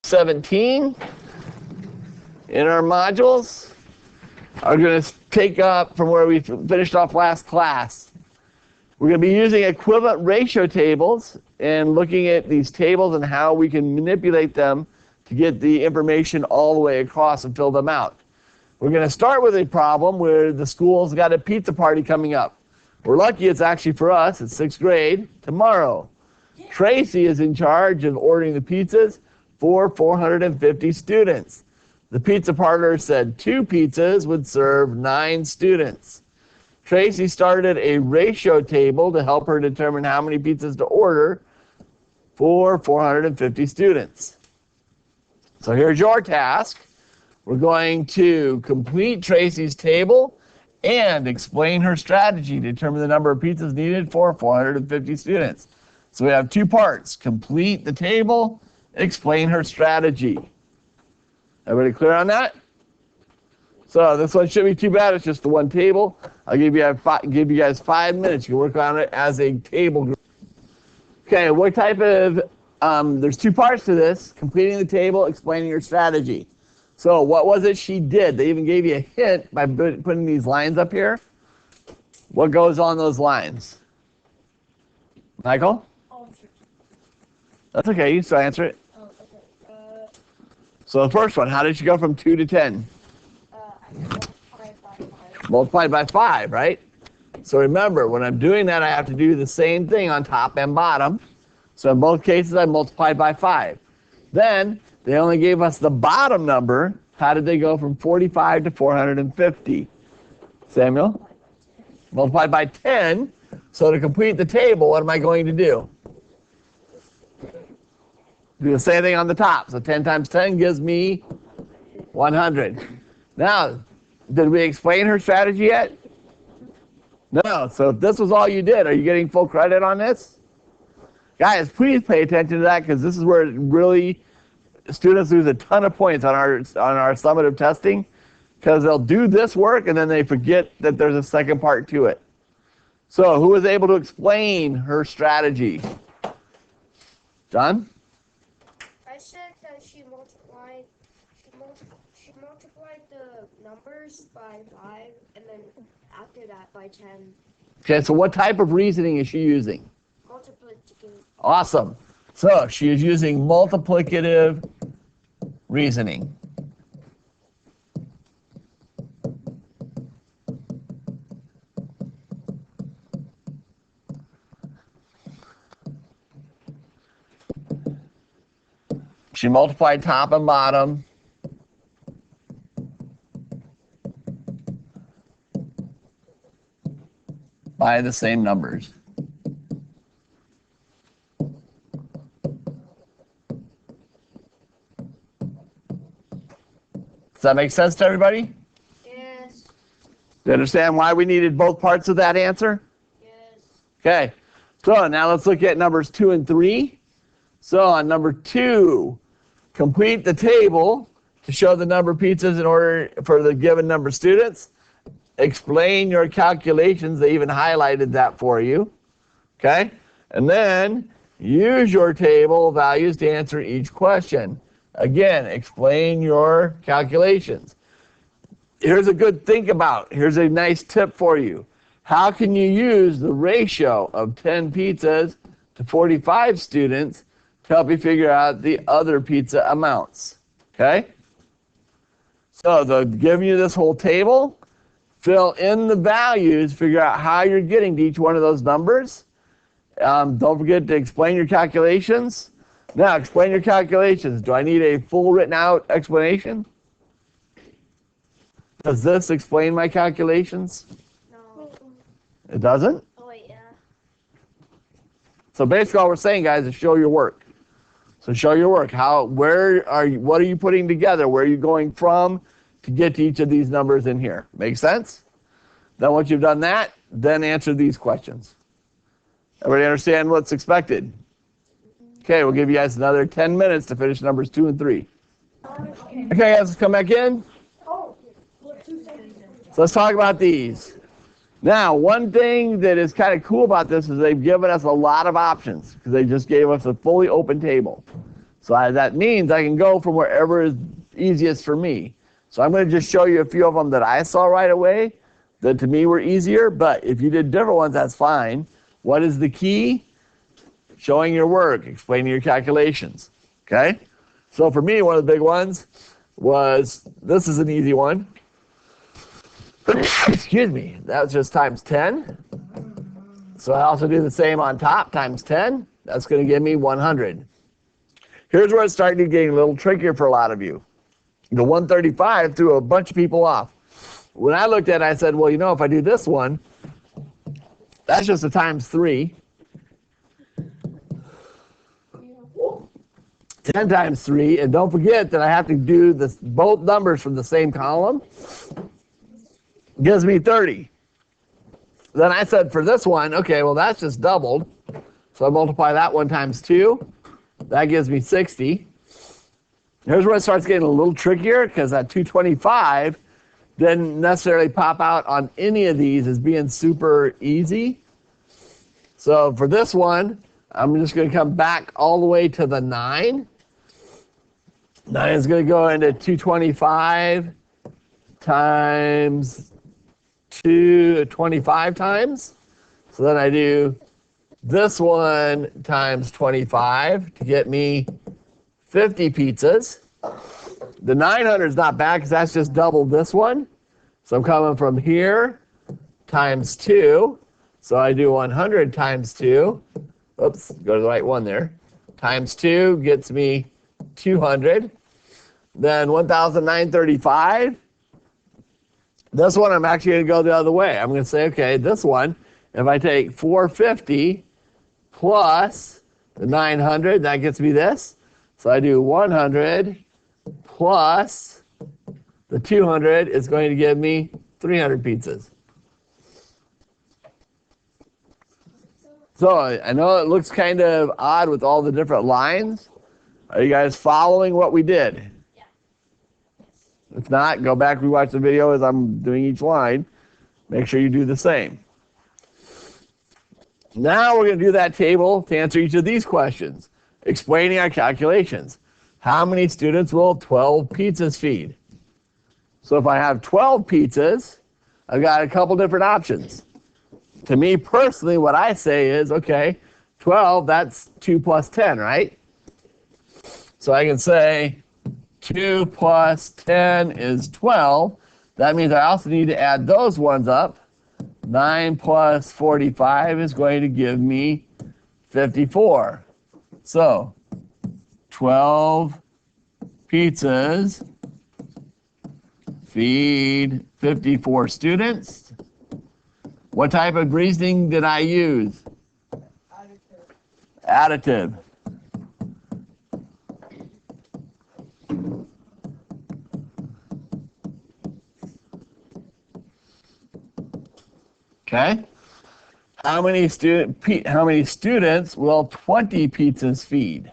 17 in our modules are going to take up from where we finished off last class. We're going to be using equivalent ratio tables and looking at these tables and how we can manipulate them to get the information all the way across and fill them out. We're going to start with a problem where the school's got a pizza party coming up. We're lucky it's actually for us. It's 6th grade tomorrow. Tracy is in charge of ordering the pizzas for 450 students. The pizza parlor said 2 pizzas would serve 9 students. Tracy started a ratio table to help her determine how many pizzas to order for 450 students. So here's your task. We're going to complete Tracy's table and explain her strategy to determine the number of pizzas needed for 450 students. So we have 2 parts: complete the table, explain her strategy. Everybody clear on that? So this one shouldn't be too bad. It's just the one table. I'll give you guys 5 minutes. You can work on it as a table group. Okay, what type of, there's 2 parts to this: completing the table, explaining your strategy. So what was it she did? They even gave you a hint by putting these lines up here. What goes on those lines? Michael? That's okay, you still answer it. Oh, okay. So the first one, how did she go from 2 to 10? Multiplied by 5, right? So remember, when I'm doing that, I have to do the same thing on top and bottom. So in both cases, I multiplied by 5. Then, they only gave us the bottom number. How did they go from 45 to 450? Samuel? Multiplied by 10. So to complete the table, what am I going to do? Do the same thing on the top. So 10 times 10 gives me 100. Now, did we explain her strategy yet? No. So if this was all you did, are you getting full credit on this? Guys, please pay attention to that, because this is where it really, students lose a ton of points on our summative testing, because they'll do this work and then they forget that there's a second part to it. So who was able to explain her strategy? John? I said that she multiplied the numbers by 5, and then after that by 10. Okay, so what type of reasoning is she using? Multiplicative. Awesome. So she is using multiplicative reasoning. She multiplied top and bottom. By the same numbers. Does that make sense to everybody? Yes. Do you understand why we needed both parts of that answer? Yes. Okay. So now let's look at numbers 2 and 3. So on number 2, complete the table to show the number of pizzas in order for the given number of students. Explain your calculations. They even highlighted that for you. Okay? And then use your table values to answer each question. Again, explain your calculations. Here's a good think about. Here's a nice tip for you. How can you use the ratio of 10 pizzas to 45 students to help you figure out the other pizza amounts? Okay? So they'll give you this whole table. Fill in the values, figure out how you're getting to each one of those numbers. Don't forget to explain your calculations. Now, explain your calculations. Do I need a full written out explanation? Does this explain my calculations? No. It doesn't? Oh, yeah. So basically all we're saying, guys, is show your work. So show your work. What are you putting together? Where are you going from to get to each of these numbers in here? Make sense? Then once you've done that, then answer these questions. Everybody understand what's expected? Okay, we'll give you guys another 10 minutes to finish numbers 2 and 3. Okay, guys, let's come back in. So let's talk about these. Now, one thing that is kind of cool about this is they've given us a lot of options, because they just gave us a fully open table. So that means I can go from wherever is easiest for me. So I'm going to just show you a few of them that I saw right away that to me were easier, but if you did different ones, that's fine. What is the key? Showing your work, explaining your calculations, okay? So for me, one of the big ones was, this is an easy one. Excuse me, that was just times 10. So I also do the same on top, times 10. That's going to give me 100. Here's where it's starting to get a little trickier for a lot of you. The 135 threw a bunch of people off. When I looked at it, I said, well, you know, if I do this one, that's just a times 3. 10 times 3, and don't forget that I have to do this, both numbers from the same column. Gives me 30. Then I said for this one, okay, well, that's just doubled. So I multiply that one times 2. That gives me 60. Here's where it starts getting a little trickier, because that 225 didn't necessarily pop out on any of these as being super easy. So for this one, I'm just going to come back all the way to the 9. 9 is going to go into 225 times 25 times. So then I do this one times 25 to get me 50 pizzas. The 900 is not bad because that's just double this one. So I'm coming from here times 2. So I do 100 times 2. Oops, go to the right one there. Times 2 gets me 200. Then 1,935. This one I'm actually going to go the other way. I'm going to say, okay, this one, if I take 450 plus the 900, that gets me this. So I do 100 plus the 200 is going to give me 300 pizzas. So I know it looks kind of odd with all the different lines. Are you guys following what we did? Yeah. If not, go back, rewatch the video as I'm doing each line. Make sure you do the same. Now we're going to do that table to answer each of these questions, explaining our calculations. How many students will 12 pizzas feed? So if I have 12 pizzas, I've got a couple different options. To me personally, what I say is, okay, 12, that's 2 plus 10, right? So I can say 2 plus 10 is 12. That means I also need to add those ones up. 9 plus 45 is going to give me 54. So 12 pizzas feed 54 students. What type of reasoning did I use? Additive. Okay. How many students will 20 pizzas feed?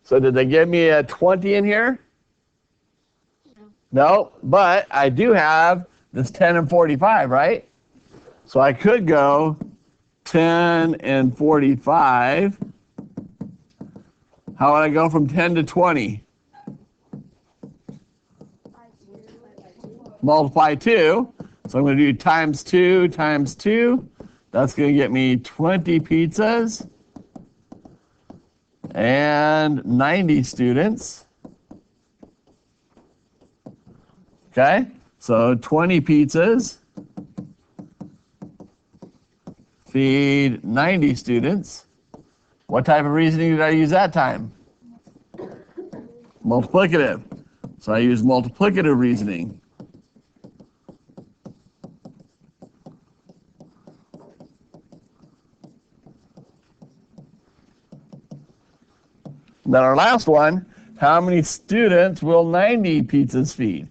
So did they give me a 20 in here? No, but I do have this 10 and 45, right? So I could go 10 and 45. How would I go from 10 to 20? Multiply 2. So I'm going to do times 2 times 2. That's going to get me 20 pizzas and 90 students. Okay, so 20 pizzas feed 90 students. What type of reasoning did I use that time? Multiplicative. So I use multiplicative reasoning. Then our last one, how many students will 90 pizzas feed?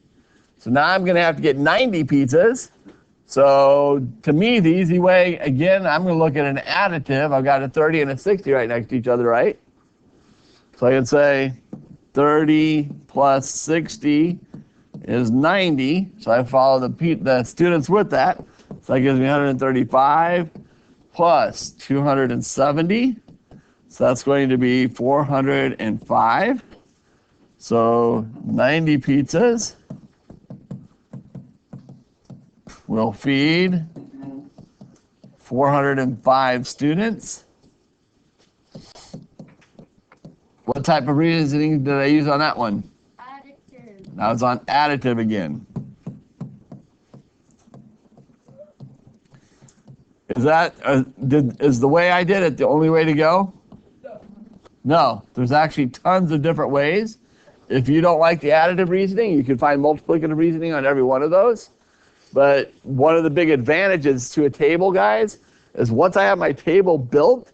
So now I'm going to have to get 90 pizzas. So to me, the easy way, again, I'm going to look at an additive. I've got a 30 and a 60 right next to each other, right? So I can say 30 plus 60 is 90. So I follow the students with that. So that gives me 135 plus 270. So that's going to be 405. So 90 pizzas will feed 405 students. What type of reasoning did I use on that one? Additive. Now it's on additive again. Is that is the way I did it the only way to go? No, there's actually tons of different ways. If you don't like the additive reasoning, you can find multiplicative reasoning on every one of those. But one of the big advantages to a table, guys, is once I have my table built,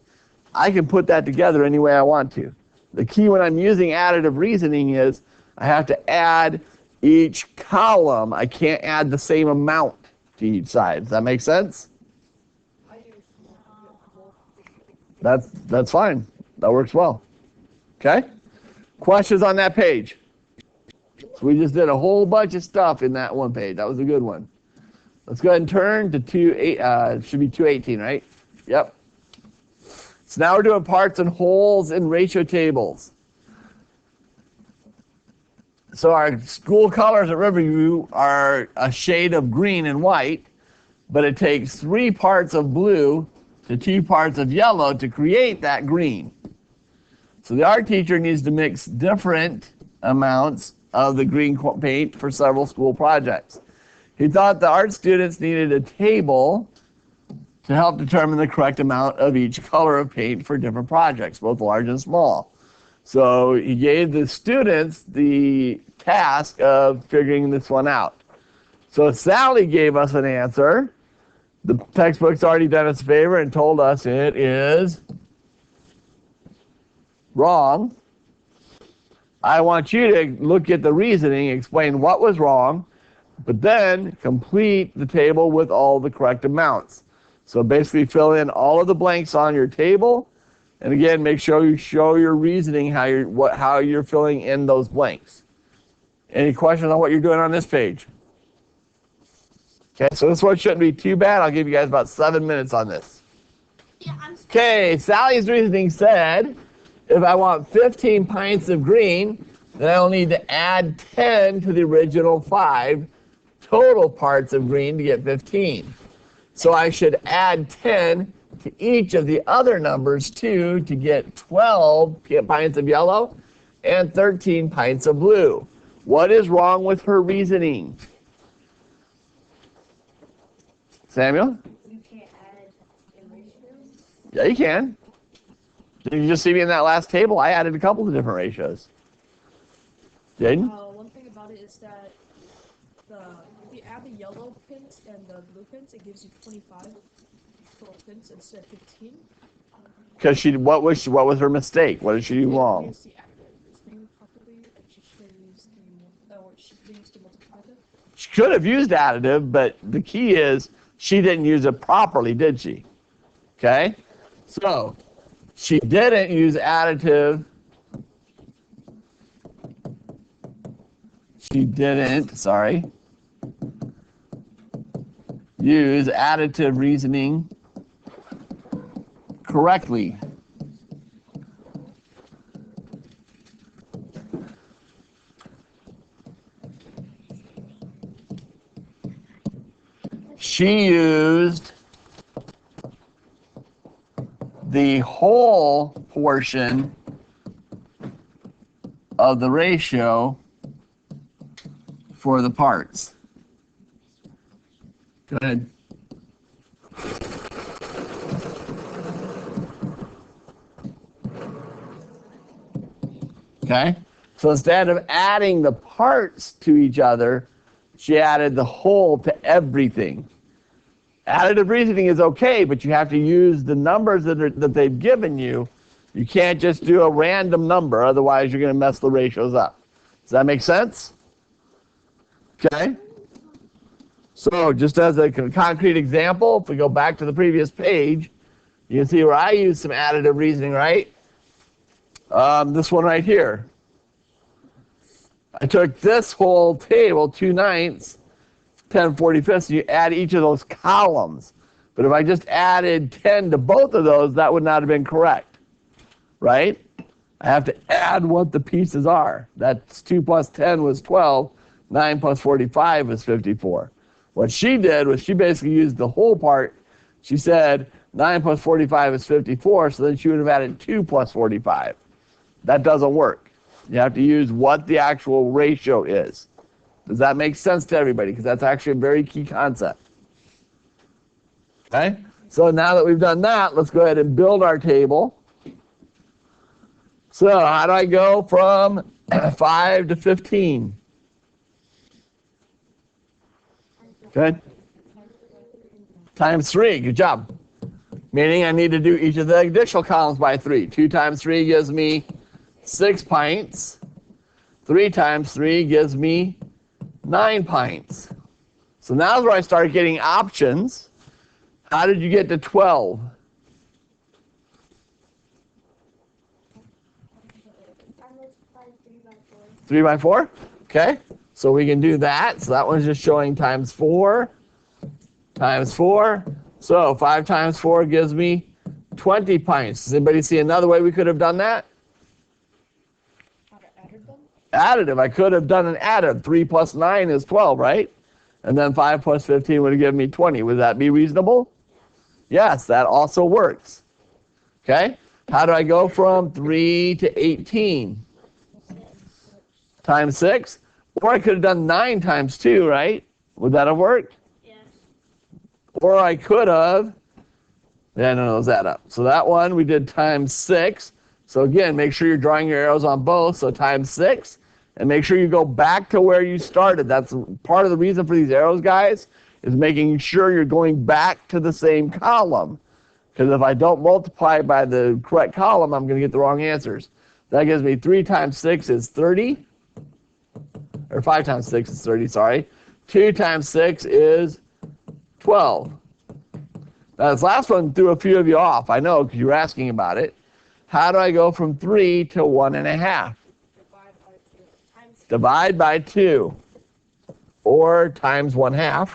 I can put that together any way I want to. The key when I'm using additive reasoning is I have to add each column. I can't add the same amount to each side. Does that make sense? That's fine. That works well. Okay? Questions on that page? So we just did a whole bunch of stuff in that one page. That was a good one. Let's go ahead and turn to should be 218, right? Yep. So now we're doing parts and wholes in ratio tables. So our school colors at Riverview are a shade of green and white, but it takes 3 parts of blue to 2 parts of yellow to create that green. So the art teacher needs to mix different amounts of the green paint for several school projects. He thought the art students needed a table to help determine the correct amount of each color of paint for different projects, both large and small. So he gave the students the task of figuring this one out. So Sally gave us an answer. The textbook's already done us a favor and told us it is wrong. I want you to look at the reasoning, explain what was wrong, but then complete the table with all the correct amounts. So basically fill in all of the blanks on your table, and again, make sure you show your reasoning how you're filling in those blanks. Any questions on what you're doing on this page? Okay, so this one shouldn't be too bad. I'll give you guys about 7 minutes on this. Yeah, Okay, Sally's reasoning said, if I want 15 pints of green, then I'll need to add 10 to the original 5 total parts of green to get 15. So I should add 10 to each of the other numbers too to get 12 pints of yellow and 13 pints of blue. What is wrong with her reasoning? Samuel? You can't add in ratios? Yeah, you can. Did you just see me in that last table? I added a couple of different ratios. Jaden? One thing about it is that if you add the yellow pins and the blue pins, it gives you 25 total pins instead of 15. Because what was her mistake? What did she do wrong? She should have used the multiplicative. She could have used additive, but the key is she didn't use it properly, did she? Okay? So, she didn't use additive. She didn't, use additive reasoning correctly. She used the whole portion of the ratio for the parts. Go ahead. Okay? So instead of adding the parts to each other, she added the whole to everything. Additive reasoning is okay, but you have to use the numbers that they've given you. You can't just do a random number, otherwise you're going to mess the ratios up. Does that make sense? Okay? So just as a concrete example, if we go back to the previous page, you can see where I used some additive reasoning, right? This one right here. I took this whole table, 2/9, 10/45, and you add each of those columns. But if I just added 10 to both of those, that would not have been correct. right? I have to add what the pieces are. That's 2 plus 10 was 12. 9 plus 45 is 54. What she did was she basically used the whole part. She said 9 plus 45 is 54, so then she would have added 2 plus 45. That doesn't work. You have to use what the actual ratio is. Does that make sense to everybody? Because that's actually a very key concept. Okay? So now that we've done that, let's go ahead and build our table. So how do I go from 5 to 15? Okay? Times 3. Good job. Meaning I need to do each of the additional columns by 3. 2 times 3 gives me 6 pints. 3 times 3 gives me 9 pints. So now is where I start getting options. How did you get to 12? I multiplied 3 by 4. 3 by 4? Okay. So we can do that. So that one's just showing times 4. Times 4. So 5 times 4 gives me 20 pints. Does anybody see another way we could have done that? Additive. I could have done an additive. 3 plus 9 is 12, right? And then 5 plus 15 would have given me 20. Would that be reasonable? Yes, that also works. Okay? How do I go from 3 to 18? Times 6? Or I could have done 9 times 2, right? Would that have worked? Yes. Or I could have, none of those add up. So that one we did times 6. So again, make sure you're drawing your arrows on both. So times 6. And make sure you go back to where you started. That's part of the reason for these arrows, guys, is making sure you're going back to the same column. Because if I don't multiply by the correct column, I'm going to get the wrong answers. That gives me 3 times 6 is 30. Or 5 times 6 is 30, sorry. 2 times 6 is 12. Now this last one threw a few of you off. I know, because you were asking about it. How do I go from 3 to 1.5? Divide by 2. Or times 1/2.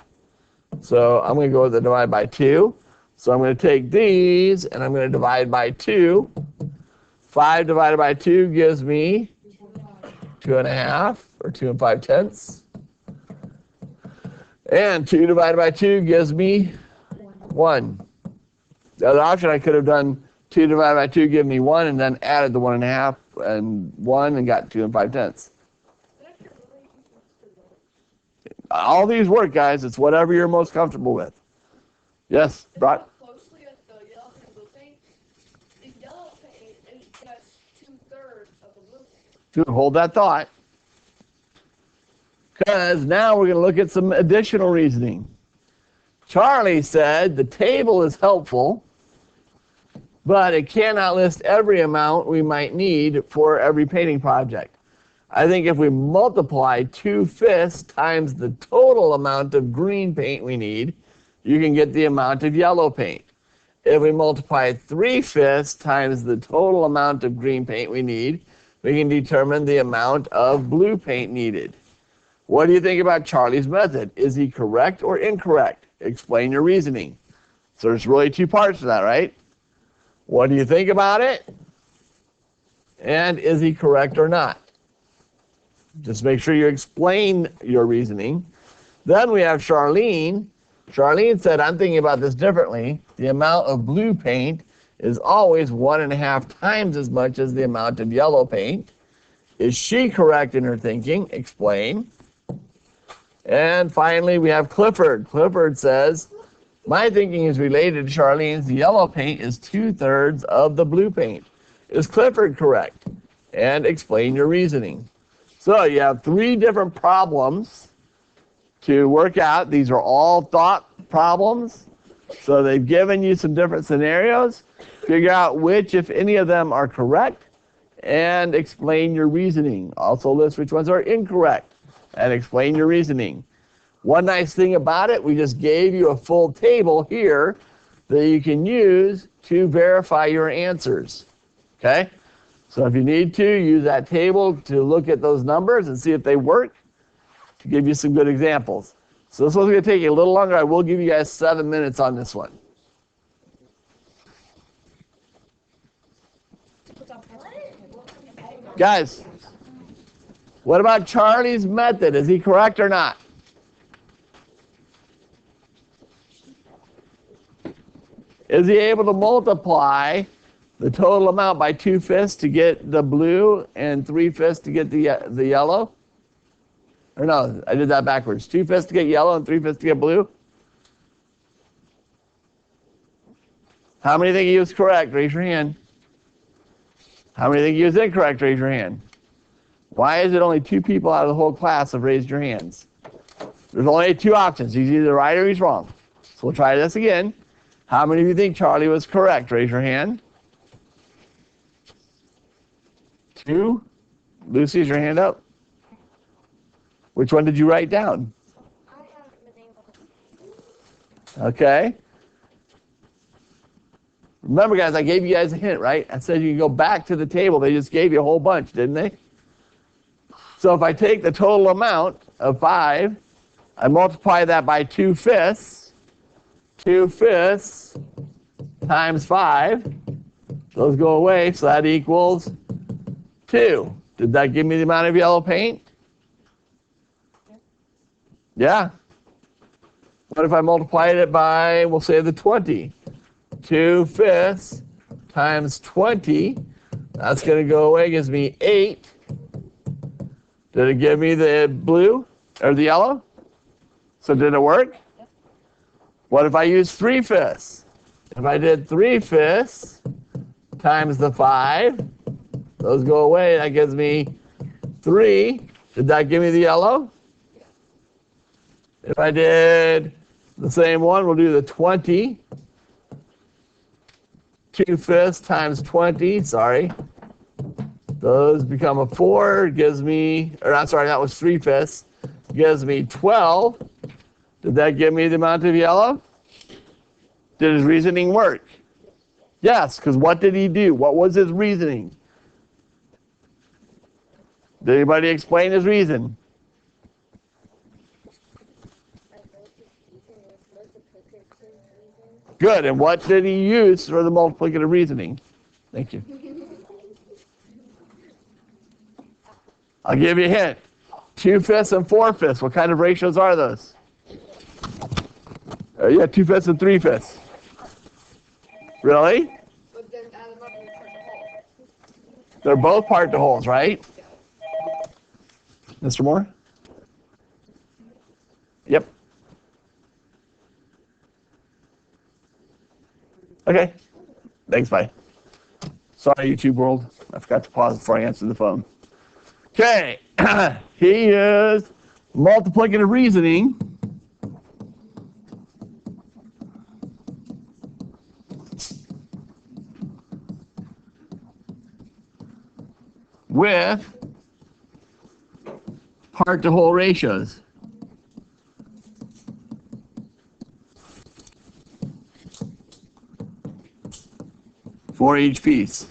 So I'm going to go with the divide by 2. So I'm going to take these, and I'm going to divide by 2. 5 divided by 2 gives me 2.5, or 2 5/10. And 2 divided by 2 gives me 1. The other option, I could have done 2 divided by 2 give me 1, and then added the 1.5 and 1 and got 2 5/10. All these work, guys. It's whatever you're most comfortable with. Yes, Brock? Closely at the yellow and blue paint. The yellow paint is just 2/3 of the blue paint. Dude, hold that thought. Because now we're going to look at some additional reasoning. Charlie said the table is helpful, but it cannot list every amount we might need for every painting project. I think if we multiply 2/5 times the total amount of green paint we need, you can get the amount of yellow paint. If we multiply 3/5 times the total amount of green paint we need, we can determine the amount of blue paint needed. What do you think about Charlie's method? Is he correct or incorrect? Explain your reasoning. So there's really 2 parts to that, right? What do you think about it? And is he correct or not? Just make sure you explain your reasoning. Then we have Charlene. Charlene said, I'm thinking about this differently. The amount of blue paint is always 1.5 times as much as the amount of yellow paint. Is she correct in her thinking? Explain. And finally, we have Clifford. Clifford says, my thinking is related to Charlene's. The yellow paint is 2/3 of the blue paint. Is Clifford correct? And explain your reasoning. So you have 3 different problems to work out. These are all thought problems. So they've given you some different scenarios. Figure out which, if any of them, are correct, and explain your reasoning. Also list which ones are incorrect, and explain your reasoning. One nice thing about it, we just gave you a full table here that you can use to verify your answers. Okay? So if you need to, use that table to look at those numbers and see if they work, to give you some good examples. So this one's going to take you a little longer. I will give you guys 7 minutes on this one. Put down Guys, what about Charlie's method? Is he correct or not? Is he able to multiply the total amount by 2/5 to get the blue and 3/5 to get the yellow? Or no, I did that backwards. 2/5 to get yellow and 3/5 to get blue? How many think he was correct? Raise your hand. How many think he was incorrect? Raise your hand. Why is it only 2 people out of the whole class have raised your hands? There's only 2 options. He's either right or he's wrong. So we'll try this again. How many of you think Charlie was correct? Raise your hand. 2. Lucy, is your hand up? Which one did you write down? I haven't been able to. Okay. Remember, guys, I gave you guys a hint, right? I said you can go back to the table. They just gave you a whole bunch, didn't they? So if I take the total amount of 5, I multiply that by 2/5. 2/5 times 5. Those go away, so that equals 2. Did that give me the amount of yellow paint? Yeah. What if I multiplied it by, we'll say, the 20? 2/5 times 20. That's going to go away, gives me 8. Did it give me the blue or the yellow? So did it work? What if I use 3/5? If I did 3/5 times the 5, those go away. That gives me 3. Did that give me the yellow? If I did the same one, we'll do the 20. 2/5 times 20, sorry. Those become a 4, gives me, or I'm sorry, that was 3/5, gives me 12. Did that give me the amount of yellow? Did his reasoning work? Yes, because what did he do? What was his reasoning? Did anybody explain his reason? Good, and what did he use for the multiplicative reasoning? Thank you. I'll give you a hint. 2/5 and 4/5. What kind of ratios are those? Yeah, 2/5 and 3/5. Really? But then add them up and return the whole. They're both part to wholes, right? Mr. Moore? Yep. Okay. Thanks, bye. Sorry, YouTube world. I forgot to pause before I answered the phone. Okay. He used multiplicative reasoning with part to whole ratios. For each piece.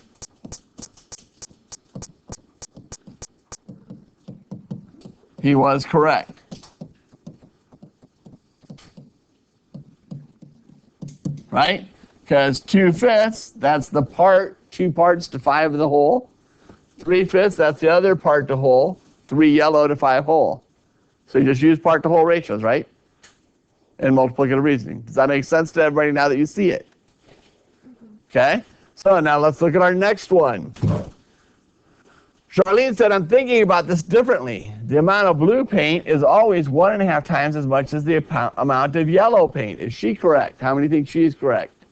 He was correct. Right? Because 2/5, that's the part, 2 parts to 5 of the whole. 3/5, that's the other part to whole. 3 yellow to 5 whole. So you just use part to whole ratios, right? And multiplicative reasoning. Does that make sense to everybody now that you see it? Okay? So now let's look at our next one. Charlene said, I'm thinking about this differently. The amount of blue paint is always 1.5 times as much as the amount of yellow paint. Is she correct? How many think she is correct?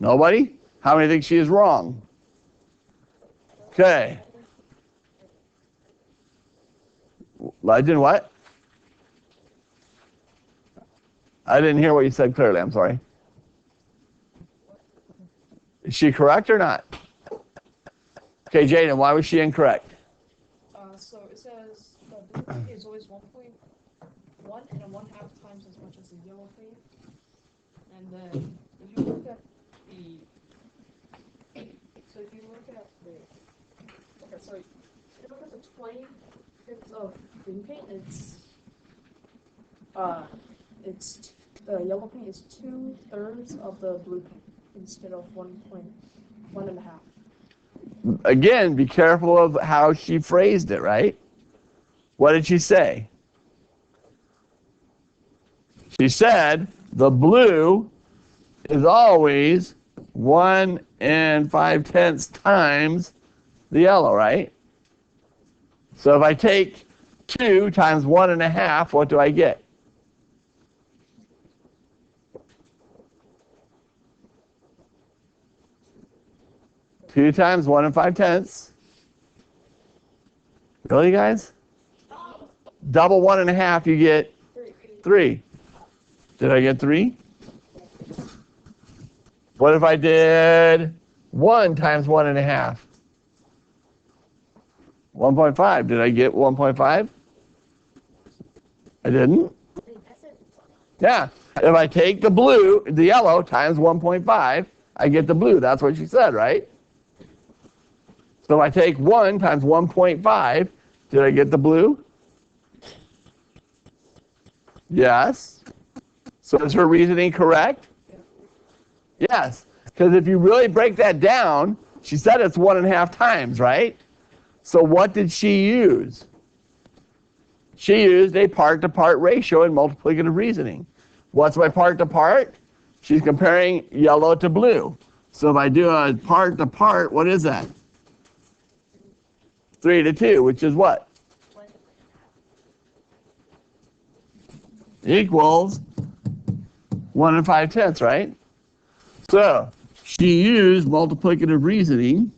Nobody? How many think she is wrong? Okay. Legend, what? I didn't hear what you said clearly. I'm sorry. Is she correct or not? Okay, Jaden, why was she incorrect? So it says the blue paint is always 1.1 and 1/2 times as much as the yellow paint. And then if you look at the, okay, so if you look at the 20 bits of green paint, it's the yellow paint is 2/3 of the blue paint instead of 1.1 and 1/2. again, be careful of how she phrased it, right? What did she say? She said the blue is always 1 5/10 times the yellow, right? So if I take 2 times 1 1/2, what do I get? Two times 1 5/10. Really, guys? Double 1 1/2, you get 3. Did I get 3? What if I did 1 times 1 1/2? 1.5. Did I get 1.5? I didn't. Yeah. If I take the yellow times 1.5, I get the blue. That's what she said, right? So if I take 1 times 1.5, did I get the blue? Yes. So is her reasoning correct? Yes. Because if you really break that down, she said it's 1 1/2 times, right? So what did she use? She used a part-to-part ratio in multiplicative reasoning. What's my part-to-part? She's comparing yellow to blue. So if I do a part-to-part, what is that? 3:2, which is what? Equals 1 5/10, right? So she used multiplicative reasoning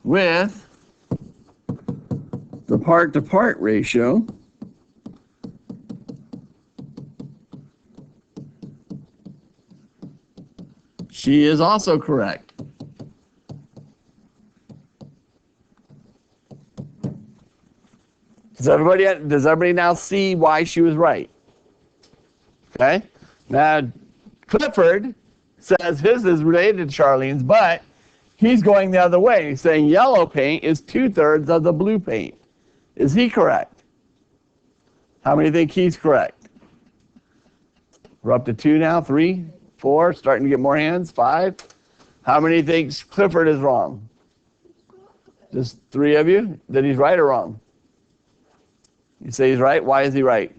with the part-to-part ratio she is also correct. Does everybody now see why she was right? Okay? Now, Clifford says his is related to Charlene's, but he's going the other way. He's saying yellow paint is 2/3 of the blue paint. Is he correct? How many think he's correct? We're up to 2 now, 3, 4, starting to get more hands, 5. How many think Clifford is wrong? Just 3 of you? That he's right or wrong? You say he's right. Why is he right?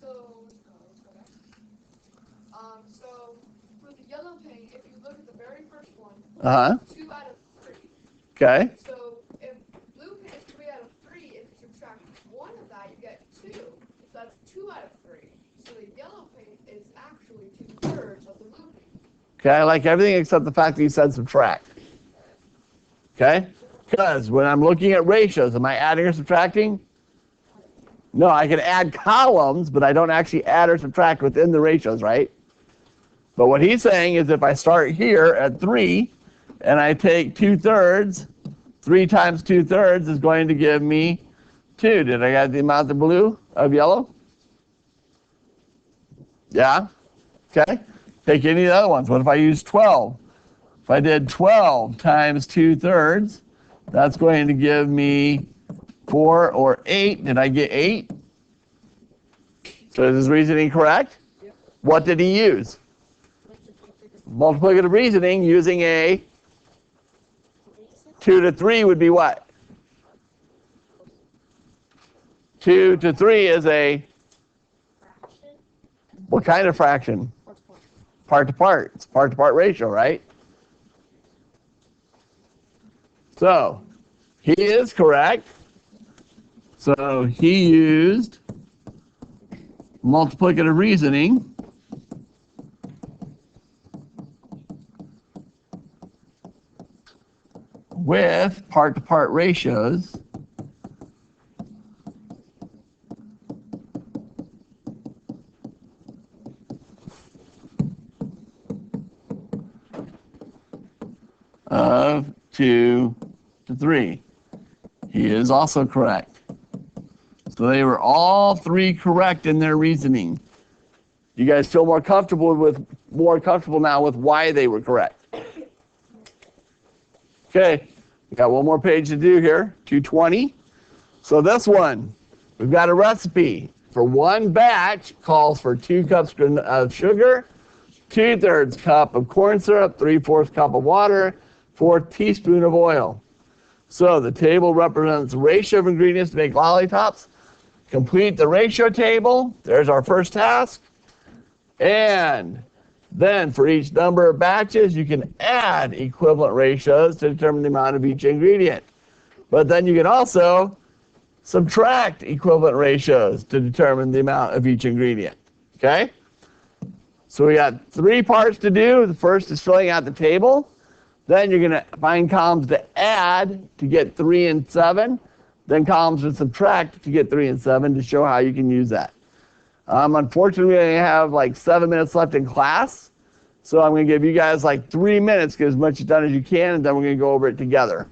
So for the yellow paint, if you look at the very first one, 2 out of 3. Okay. So if blue paint is 3 out of 3, if you subtract 1 of that, you get 2. So that's 2 out of 3. So the yellow paint is actually 2/3 of the blue paint. Okay, I like everything except the fact that you said subtract. Okay? Because when I'm looking at ratios, am I adding or subtracting? No, I can add columns, but I don't actually add or subtract within the ratios, right? But what he's saying is if I start here at 3 and I take 2/3, 3 times 2/3 is going to give me 2. Did I get the amount of yellow? Yeah? Okay. Take any of the other ones. What if I use 12? If I did 12 times 2/3, that's going to give me 4 or 8. Did I get 8? So is his reasoning correct? Yep. What did he use? Multiplicative reasoning using a 2 to 3 would be what? 2 to 3 is a what kind of fraction? Part-to-part. It's part-to-part ratio, right? So he is correct. So he used multiplicative reasoning with part-to-part ratios of 2 to 3. He is also correct. So they were all 3 correct in their reasoning. You guys feel more comfortable now with why they were correct. Okay, we got one more page to do here, 220. So this one, we've got a recipe. for one batch calls for 2 cups of sugar, 2/3 cup of corn syrup, 3/4 cup of water, 4 teaspoons of oil. So the table represents the ratio of ingredients to make lollipops. Complete the ratio table. There's our first task. And then for each number of batches, you can add equivalent ratios to determine the amount of each ingredient. But then you can also subtract equivalent ratios to determine the amount of each ingredient. Okay? So we got 3 parts to do. The first is filling out the table. Then you're going to find columns to add to get 3 and 7. Then columns to subtract to get 3 and 7 to show how you can use that. Unfortunately, we only have like 7 minutes left in class. So I'm going to give you guys like 3 minutes, get as much done as you can, and then we're going to go over it together.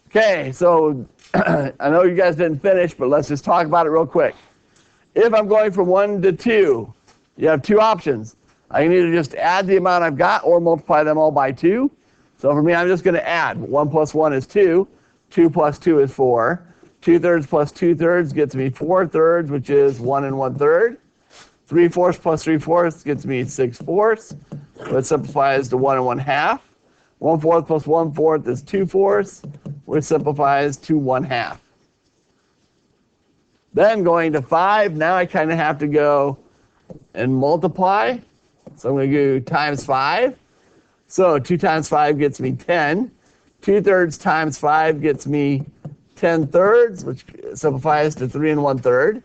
Okay, so I know you guys didn't finish, but let's just talk about it real quick. If I'm going from 1 to 2, you have 2 options. I can either just add the amount I've got or multiply them all by 2. So for me, I'm just going to add. 1 plus 1 is 2. 2 plus 2 is 4. 2/3 plus 2/3 gets me 4/3, which is 1 1/3. 3/4 plus 3/4 gets me 6/4. So it simplifies to 1 1/2. 1/4 plus 1/4 is 2/4, which simplifies to 1/2. Then going to 5, now I kind of have to go and multiply. So I'm going to do times 5. So 2 times 5 gets me 10. 2/3 times 5 gets me 10/3, which simplifies to 3 1/3.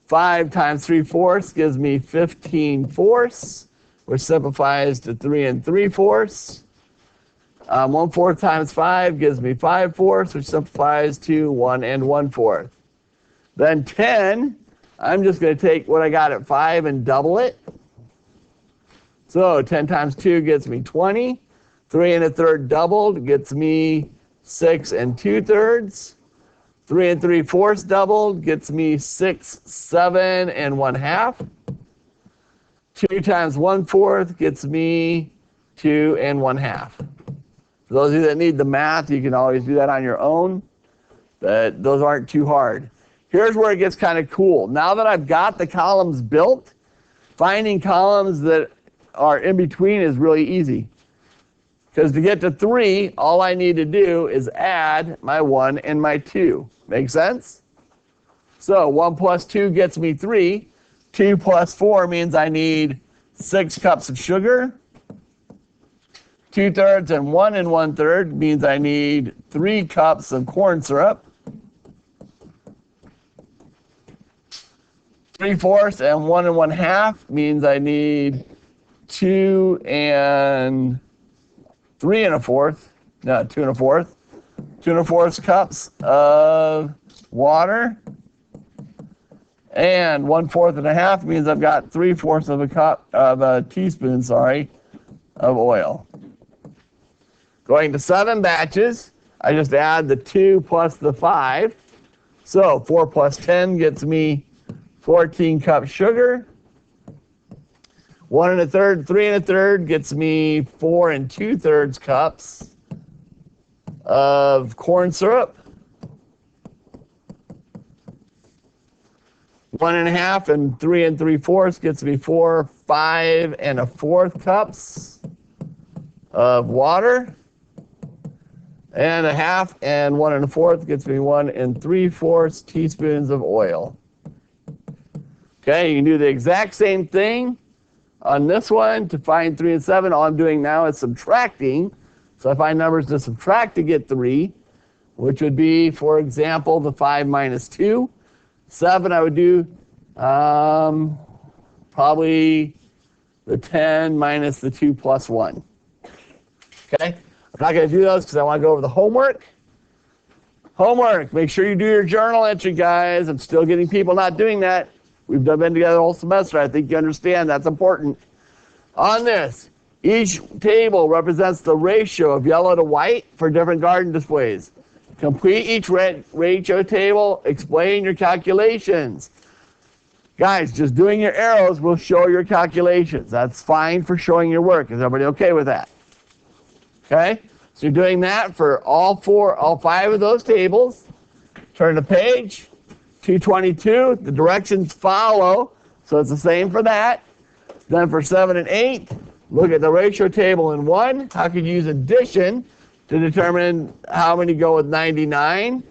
5 times 3/4 gives me 15/4, which simplifies to 3 3/4. 1/4 times 5 gives me 5/4, which simplifies to 1 1/4. Then 10, I'm just going to take what I got at 5 and double it. So 10 times 2 gets me 20. 3 1/3 doubled gets me 6 2/3. 3 3/4 doubled gets me 6 7 1/2. 2 times 1/4 gets me 2 1/2. For those of you that need the math, you can always do that on your own. But those aren't too hard. Here's where it gets kind of cool. Now that I've got the columns built, finding columns that are in between is really easy. Because to get to 3, all I need to do is add my 1 and my 2. Make sense? So 1 plus 2 gets me 3. 2 plus 4 means I need 6 cups of sugar. 2/3 and 1 1/3 means I need 3 cups of corn syrup. 3/4 and 1 1/2 means I need 2 and 3 1/4. No, 2 1/4. 2 1/4 cups of water. And 1/4 1/2 means I've got 3/4 of a cup of a teaspoon, of oil. Going to 7 batches, I just add the 2 plus the 5. So 4 plus 10 gets me 14 cups sugar. 1 1/3, 3 1/3 gets me 4 2/3 cups of corn syrup. 1 1/2 and 3 3/4 gets me 4 5 1/4 cups of water. And 1/2 and 1 1/4 gets me 1 3/4 teaspoons of oil. Okay, you can do the exact same thing on this one to find 3 and 7. All I'm doing now is subtracting. So I find numbers to subtract to get 3, which would be, for example, the 5 minus 2. 7, I would do probably the 10 minus the 2 plus 1. Okay? I'm not going to do those because I want to go over the homework. Homework. Make sure you do your journal entry, guys. I'm still getting people not doing that. We've been together the whole semester. I think you understand that's important. On this, each table represents the ratio of yellow to white for different garden displays. Complete each ratio table. Explain your calculations. Guys, just doing your arrows will show your calculations. That's fine for showing your work. Is everybody okay with that? Okay? So you're doing that for all 5 of those tables. Turn the page. 222, the directions follow, so it's the same for that. Then for 7 and 8, look at the ratio table in 1. How could you use addition to determine how many go with 99?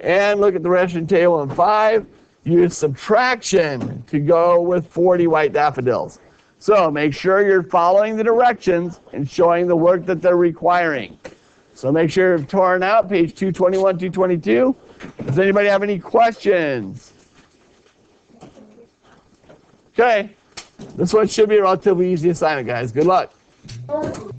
And look at the ratio table in 5. Use subtraction to go with 40 white daffodils. So make sure you're following the directions and showing the work that they're requiring. So make sure you've torn out page 221, 222. Does anybody have any questions? Okay. This one should be a relatively easy assignment, guys. Good luck.